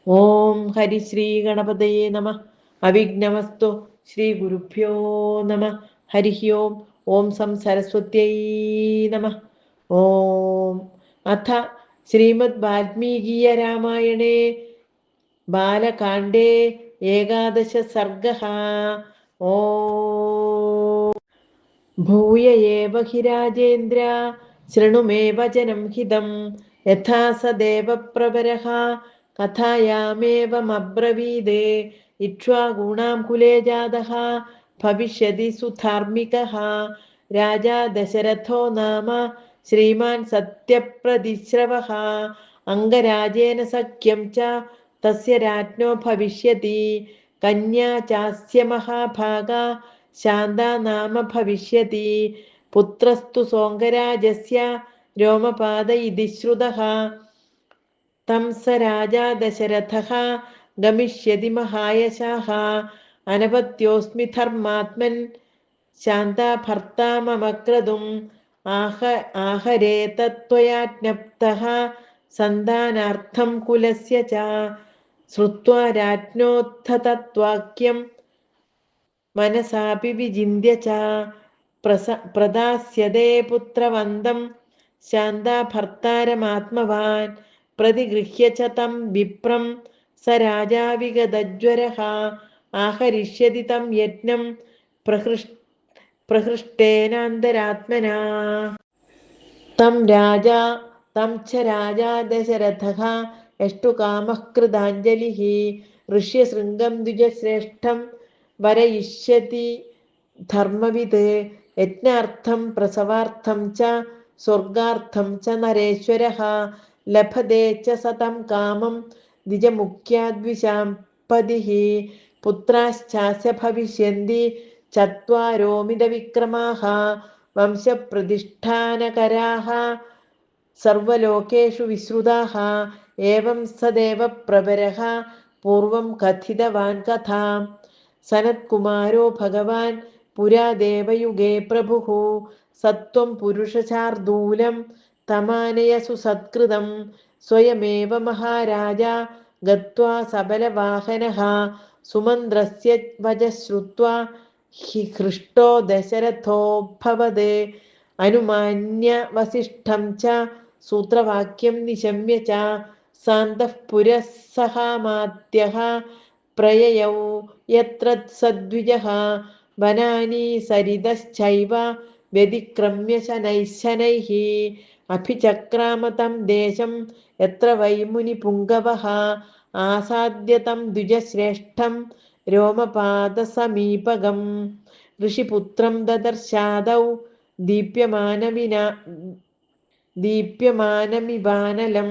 ഓം ഹരിശ്രീ ഗണപതയേ നമ. അവിഘ്നമസ്തു. ശ്രീ ഗുരുഭ്യോ നമ. ഹരി ഓം. ഓം സം സരസ്വത്യൈ നമ. ഓം അഥ ശ്രീമദ് വാൽമീകീയ രാമായണേ ബാലകാണ്ഡേ ഏകാദശ സർഗഃ. ഓം ഭൂയ ഏവ ഹി രാജേന്ദ്ര ശൃണു മേ വചനം ഹിതം യഥാ സ ദേവപ്രവരഃ കഥായാമേവമബ്രവീത്. ഇക്ഷ്വാകൂണാം കുലേ ജാതഃ ഭവിഷ്യതി സുധാർമ്മികഃ. രാജാ ദശരഥോ നാമ ശ്രീമാൻ സത്യപ്രതിശ്രവഃ. അംഗരാജേന സഖ്യം ച തസ്യ രാജ്ഞോ ഭവിഷ്യതി. കന്യാ ചാസ്യ മഹാഭാഗാ ശാന്താ നാമ ഭവിഷ്യതി. പുത്രസ്തു സോങ്കരാജസ്യ രോമപാദ ഇതി ശ്രുതഃ. തം സ രാജാ ദശരഥഃ ഗമിഷ്യതി മഹായശാഃ. അനപത്യോസ്മി ധർമാത്മൻ ശാന്താ ഭർത്താ മമ ക്രതും. ആഹരേതത്വയാജ്ഞപ്തഃ സന്താനാർത്ഥം കുലസ്യ ച. ശ്രുത്വാ രാജ്ഞോത്ഥതത്വാക്യം മനസാപി വിചിന്യ ച പ്രദാസ്യതേ പുത്രവന്തം ശാന്താ ഭർത്താരമാത്മവാൻ. പ്രതിഗൃഹ്യ ച തം വിപ്രം സ രാജാ വിഗതജ്വരഃ. ആഹരിഷ്യതി തം യജ്ഞം പ്രഹൃഷ്ടേനാന്തരാത്മനാ. തം ച രാജാ ദശരഥഃ യഷ്ടു-കാമഃ കൃതാഞ്ജലിഃ. ഋഷ്യശൃംഗം ദ്വിജശ്രേഷ്ഠം വരയിഷ്യതി ധർമ്മവിത്. യജ്ഞാർത്ഥം പ്രസവാർത്ഥം ച സ്വർഗാർത്ഥം ച നരേശ്വരഃ. ലഭതേ ച സ തം കാമം ദ്വിജമുഖ്യാദ്വിശാംപതിഃ. പുത്രാശ്ചാസ്യ ഭവിഷ്യന്തി ചത്വാരോമിതവിക്രമാഃ. വംശപ്രതിഷ്ഠാനകരാः സർവലോകേഷു വിശ്രുതാഃ. ഏവം സ ദേവപ്രവരഃ പൂർവം കഥിതവാൻ കഥാം. സനത്കുമാരോ ഭഗവാൻ പുരാ ദേവയുഗേ പ്രഭുഃ. സത്വം പുരുഷശാർദൂലം തമാനയ സുസത്കൃതം. സ്വയമേവ മഹാരാജാ ഗത്വാ സബലവാഹനഃ. സുമന്ത്രസ്യ വചഃ ശ്രുത്വാ ഹൃഷ്ടോ ദശരഥോऽഭവത്. അനുമാന്യ വസിഷ്ഠം ച സൂത്രവാക്യം നിശമ്യ ച സാന്തഃ പുരഃ സഹാമാത്യഃ. പ്രയയൗ യത്ര സദ്വിജഃ. വനാനി സരിതശ്ചൈവ വ്യതിക്രമ്യ ശനൈഃ. അഭിചക്രാമ തം ദേശം യത്ര വൈ മുനിപുങ്കവഃ. ആസാദ്യ തം ദ്വിജശ്രേഷ്ഠം രോമപാദസമീപഗം. ഋഷിപുത്രം ദദർശാദൗ ദീപ്യമാനമിവാനലം.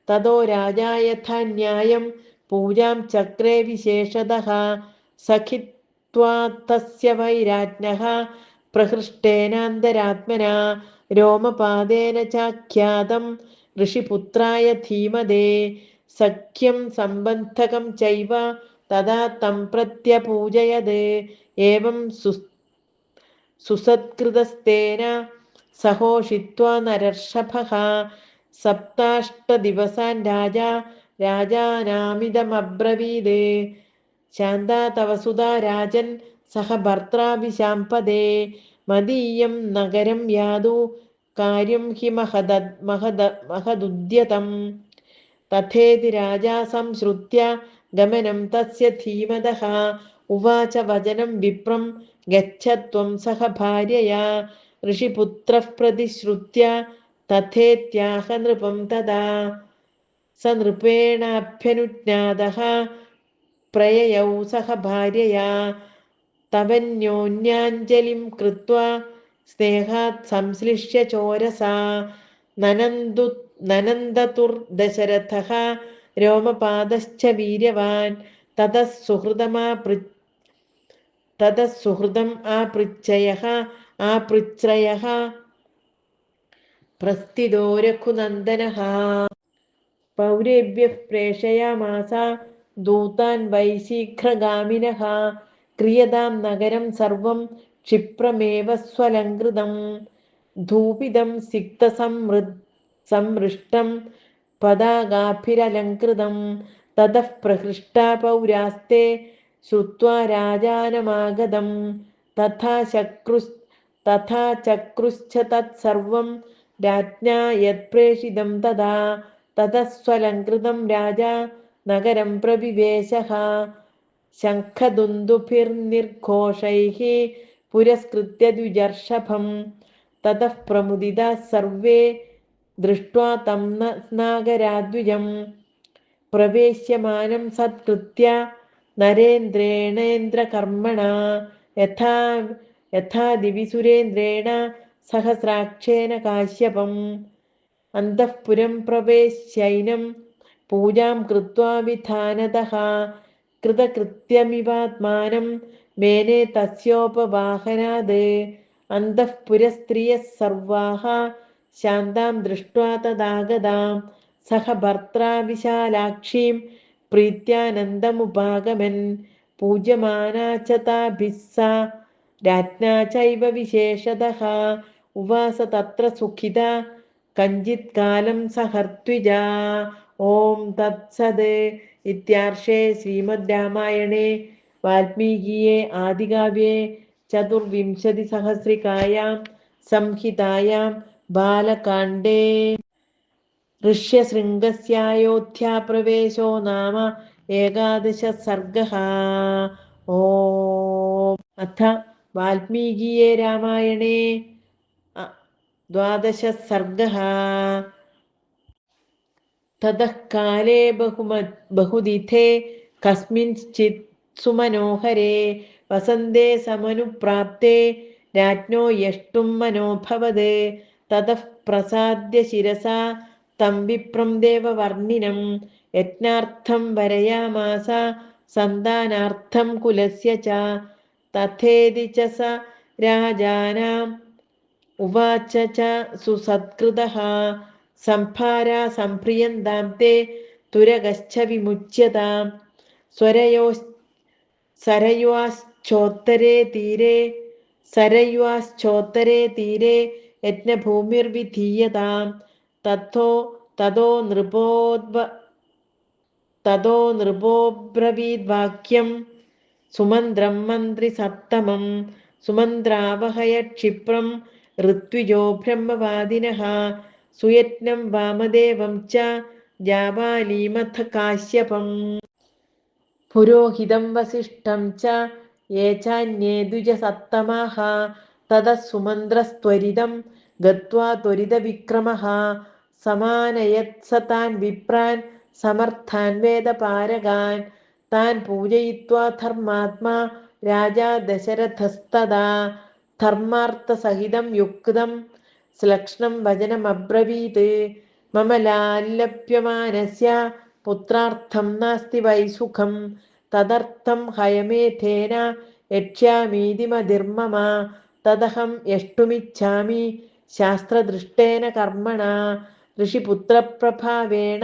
തതോ രാജാ യഥാ ന്യായം പൂജാം ചക്രേ വിശേഷതഃ. സഖിത്വാ തസ്യ വൈ രാജ്ഞഃ പ്രഹൃഷ്ടേനാന്തരാത്മനാ. രോമപാദേന ചാഖ്യാതം ഋഷിപുത്രായ ധീമതേ. സഖ്യം സംബന്ധകം ചൈവ തഥാ തം പ്രത്യപൂജയത്. ഏവം സുസത്കൃതസ്തേന സഹോഷിത്വാ നരർഷഭഃ. സപ്താഷ്ടദിവസാൻ രാജാനാമിതമബ്രവീത്. ശാന്താ തവ സുതാ രാജൻ സഹ ഭർത്രാ വിശാംപദേ. മദീയം നഗരം യാതു കാര്യം ഹി മഹദുദ്യതം. തഥേതി രാജാ സംശ്രുത്യ ഗമനം തസ്യ ധീമതഃ. ഉവാച വചനം വിപ്രം ഗച്ഛ ത്വം സഹ ഭാര്യയാ. ഋഷിപുത്രഃ പ്രതിശ്രുത്യ തഥേത്യാഹ നൃപം. തഥാ സ നൃപേണാഭ്യനുജ്ഞാതഃ പ്രയയൗ സഹ ഭാര്യയാ. തവന്യോന്യാഞ്ജലിം കൃത്വാ സ്നേഹാത് സംശ്ലിഷ്യ ചോരസാ. നനന്ദതുർദശരഥഃ രോമപാദശ്ച വീര്യവാൻ. തതഃ സുഹൃദം ആപൃച്ഛയഃ പ്രസ്ഥിതോ രഘുനന്ദനഃ. പൗരേഭ്യഃ പ്രേഷയാമാസ ദൂതാൻ വൈ ശീഘ്രഗാമിനഃ. ക്രിയതാം നഗരം സർവം ക്ഷിപ്രമേവ സ്വലങ്കൃതം. ധൂപിതം സിക്തസംമൃഷ്ടം പതാകാഭിരലങ്കൃതം. തതഃ പ്രഹൃഷ്ടാ പൗരാസ്തേ ശ്രുത്വാ രാജാനമാഗതം തഥാ ചക്രുശ്ച തത്സർവം രാജ്ഞാ യത്പ്രേഷിതം തഥാ തതസ്വലംകൃതം രാജാ നഗരം പ്രവിവേശഃ ശംഖദുന്ദുഭിർനിർഘോഷൈഃ പുരസ്കൃത്യ ദ്വിജർഷഭം തതഃ പ്രമുദിതാഃ സർവേ ദൃഷ്ട്വാ തം നാഗരാദ്വിജം പ്രവേശ്യമാനം സത്കൃത്യ നരേന്ദ്രേണേന്ദ്രകർമ്മണാ യഥാ ദിവി സുരേന്ദ്രേണ സഹസ്രാക്ഷേന കാശ്യപം അന്തഃപുരം പ്രവേശ്യൈനം പൂജാം കൃത്വാ വിധാനതഃ കൃതകൃത്യമിവാത്മാനം മേനെ തസ്യോപവാഹനാത് അന്തഃപുരസ്ത്രിയഃ സർവാः ശാന്താം ദൃഷ്ട്വാ തദാഗതാം സഹ ഭർത്രാ വിശാലാക്ഷീം പ്രീത്യാനന്ദമുപാഗമൻ പൂജ്യമാനാ ച താഭിः സാ രാജ്ഞാ ചൈവ വിശേഷതഃ ഉവാസ തത്ര സുഖിതാ കഞ്ചിത് കാലം സഹർദ്വിജാ. ഓം തത്സത്. ഇത്യാർഷേ ശ്രീമദ് രാമായണേ വാൽമീകിയെ ആദികാവ്യേ ചതുർവിംശതിസഹസ്രികായാം സംഹിതായാം ബാലകാണ്ഡേ ഋഷ്യശൃംഗസ്യായോധ്യാപ്രവേശോ നാമ ഏകാദശ സർഗഃ. ഓം. അഥ വാൽമീകിയെ രാമായണേ ദ്വാദശ സർഗഃ. തതഃ കാലേ ബഹുദിഥേ കസ്മിൻശ്ചിത് സുമനോഹരേ വസന്തേ സമനുപ്രാപ്തേ രാജ്ഞോ യഷ്ടും മനോഭവത്. തതഃ പ്രസാദ്യ ശിരസാ തം വിപ്രം ദേവവർണിനം യജ്ഞാർത്ഥം വരയാമാസ സന്താനാർത്ഥം കുലസ്യ ച. തഥേതി ച സ രാജാനാം ഉവാച ച സുസത്കൃതഃ സംഭാരാ സംപ്രിയന്താം തേ തുരഗശ്ച വിമുച്യതാം. സരയുശ്ചോത്തരേ തീരെ യജ്ഞഭൂമിർവിധീയതാം. തതോ നൃപോബ്രവീദ്വാക്യം സുമന്ത്രം മന്ത്രി സത്തമം. സുമന്ത്രാവഹയ ക്ഷിപ്രം ഋത്വിജോ ബ്രഹ്മവാദിനഃ സുയജ്ഞം വാമദേവം ച ജാബാലീമഥ കാശ്യപം. പുരോഹിതം വസിഷ്ഠം ച യേ ചാന്യേ ദ്വിജസത്തമാഃ. തതഃ സുമന്ത്രസ്ത്വരിതം ഗത്വാ ത്വരിതവിക്രമഃ സമാനയത് സ താൻ വിപ്രാൻ സമർത്ഥാൻ വേദപാരഗാൻ. താൻ പൂജയിത്വാ ധർമാത്മാ രാജാ ദശരഥസ്തദാ ധർമാർത്ഥസഹിതം യുക്തം ശ്ലക്ഷ്ണം വചനമബ്രവീത്. മമ ലാല്ലപ്യമാനസ്യ പുത്രാർത്ഥം നാസ്തി വൈ സുഖം. തദർത്ഥം ഹയമേധേന യക്ഷ്യാമീതി മതിർമമ. തദഹം യഷ്ടുമിച്ഛാമി ശാസ്ത്രദൃഷ്ടേന കർമ്മണാ. ഋഷിപുത്രപ്രഭാവേണ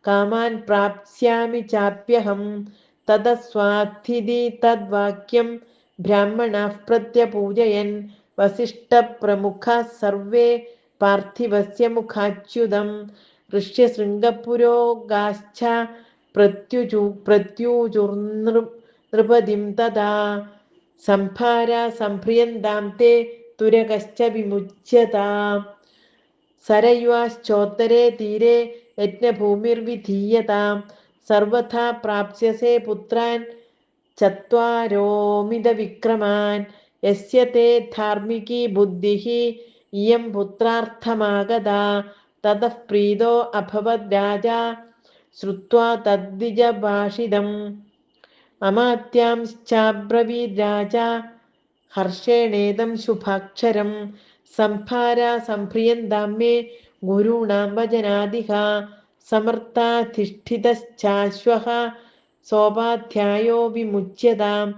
കാമാൻ പ്രാപ്സ്യാമി ചാപ്യഹം. തതസ്വാധിതി തദ്വാക്യം ബ്രാഹ്മണാഃ പ്രത്യപൂജയൻ വസിഷ്ഠപ്രമുഖാഃ സർവേ പാർത്ഥിവസ്യ മുഖാച്യുതം. ഋഷ്യശൃംഗപുരോഗാശ്ച പ്രത്യുജുർനൃപതിം തഥാ സംഭാരാ സംഭ്രിയന്താം തേ തുരഗശ്ച വിമുച്യതാം. സരയുശ്ചോത്തരേ തീരെ യജ്ഞഭൂമിർവിധീയതാം. സർവഥാ പ്രാപ്സ്യസേ പുത്രാൻ ചത്വാരോമിതവിക്രമാൻ. യസ്യ തേ ധാർമ്മികീ ബുദ്ധിഃ ഇയം പുത്രാർത്ഥമാഗതാ. തതഃ പ്രീതോ അഭവത് രാജാ ശ്രുത്വാ തദ്ദ്വിജഭാഷിതം. അമാത്യാംശ്ചാബ്രവീദ് രാജാ ഹർഷേണേദം ശുഭാക്ഷരം. സംഭാരാ സംപ്രിയന്താം മേ ഗുരൂണാം വചനാദിഹ. സമർത്ഥാധിഷ്ഠിതശ്ചാശ്വഃ സോപാധ്യായോ വിമുച്യതാം.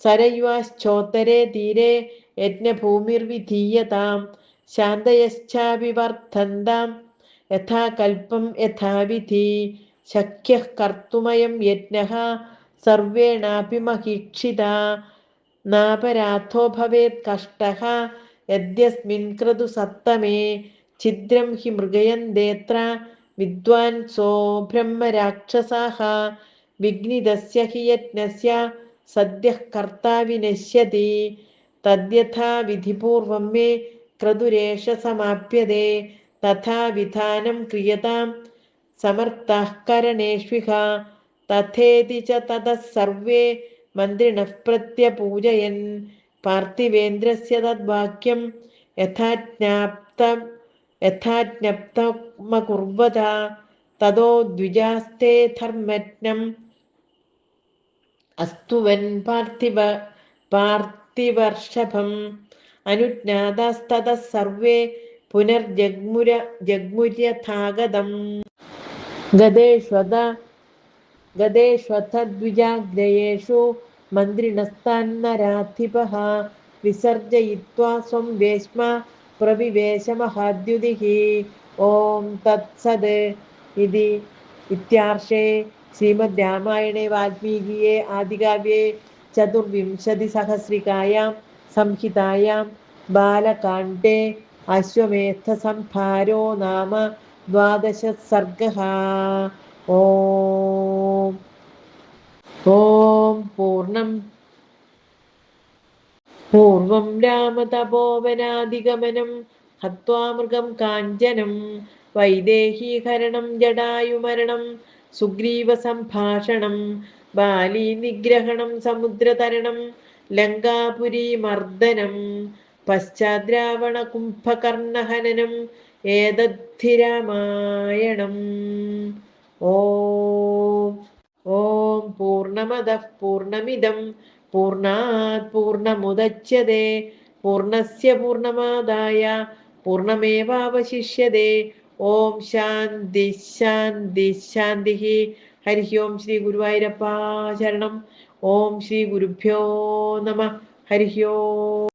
സരയുശ്ചോത്തരേ തീരെ യജ്ഞഭൂമിർവിധീയതാം. ശാന്തയശ്ചാഭിവർദ്ധന്താം യഥാ കൽപ്പം യഥാവിധി. ശക്യഃ കർത്തുമയം യജ്ഞഃ സർവേണാപി മഹീക്ഷിതാ. നാപരാധോ ഭവേത് കഷ്ടഃ യദ്യസ്മിൻ ക്രതു സത്തമേ. ഛിദ്രം ഹി മൃഗയന്തേത്ര വിദ്വാൻസോ ബ്രഹ്മരാക്ഷസാഃ. വിഘ്നിതസ്യ ഹി യജ്ഞസ്യ സദ്യഃ കർത്താ വിനശ്യതി തദ്യഥാ വിധിപൂർവം മേ ക്രതുരേഷ സമാപ്യതേ തഥാ വിധാനം ക്രിയതാം സമർത്ഥാഃ കരണേഷ്വിഹ തഥേതി ച തതഃ സർവേ മന്ത്രിണഃ പ്രത്യപൂജയൻ പാർത്ഥിവേന്ദ്രസ്യ തദ്വാക്യം യഥാജ്ഞപ്തമകുർവത തതോ ദ്വിജാസ്തേ ധർമ്മജ്ഞം അസ്തുവൻ പാർത്ഥിവർഷഭം അനുജ്ഞാതാസ്തതഃ സർവേ പുനർജഗ്മുര്യഥാഗതം ഗതേഷ്വഥ ദ്വിജാഗ്രയേഷു മന്ത്രിണസ്താന്നരാധിപഃ വിസർജയിത്വാ സ്വം വേശ്മ പ്രവിവേശ മഹാദ്യുതിഃ. ഓം തത്സത് ഇത്യാർഷേ ശ്രീമദ് രാമായണേ വാൽമീകിയെ ആദികാവ്യേ ചതുർവിംശതിസഹസ്രികായാം സംഹിതായാം ബാലകാണ്ഡേ അശ്വമേധസംഹാരോ നാമ 12 സർഗഃ. ഓം പൂർവം രാമതപോവനാദിഗമനം ഹത്വാ മൃഗം കാഞ്ചനം വൈദേഹീഹരണം ജടായുമരണം സുഗ്രീവസംഭാഷണം ബാലീ നിഗ്രഹണം സമുദ്രതരണം ലങ്കാപുരീമർദ്ദനം പശ്ചാദ്രാവണ കുംഭകർണഹനനം ഏതദ്ധി രാമായണം. ഓം പൂർണ്ണമദഃ പൂർണ്ണമിദം പൂർണ്ണാത് പൂർണ്ണമുദച്യതേ പൂർണ്ണസ്യ പൂർണ്ണമാദായ പൂർണ്ണമേവാവശിഷ്യതേ. ഓം ശാന്തി ശാന്തി ശാന്തി. ഹരി ഓം. ശ്രീ ഗുരുവായൂരപ്പ ശരണം. ഓം ശ്രീ ഗുരുഭ്യോ നമഃ. ഹരി ഓം.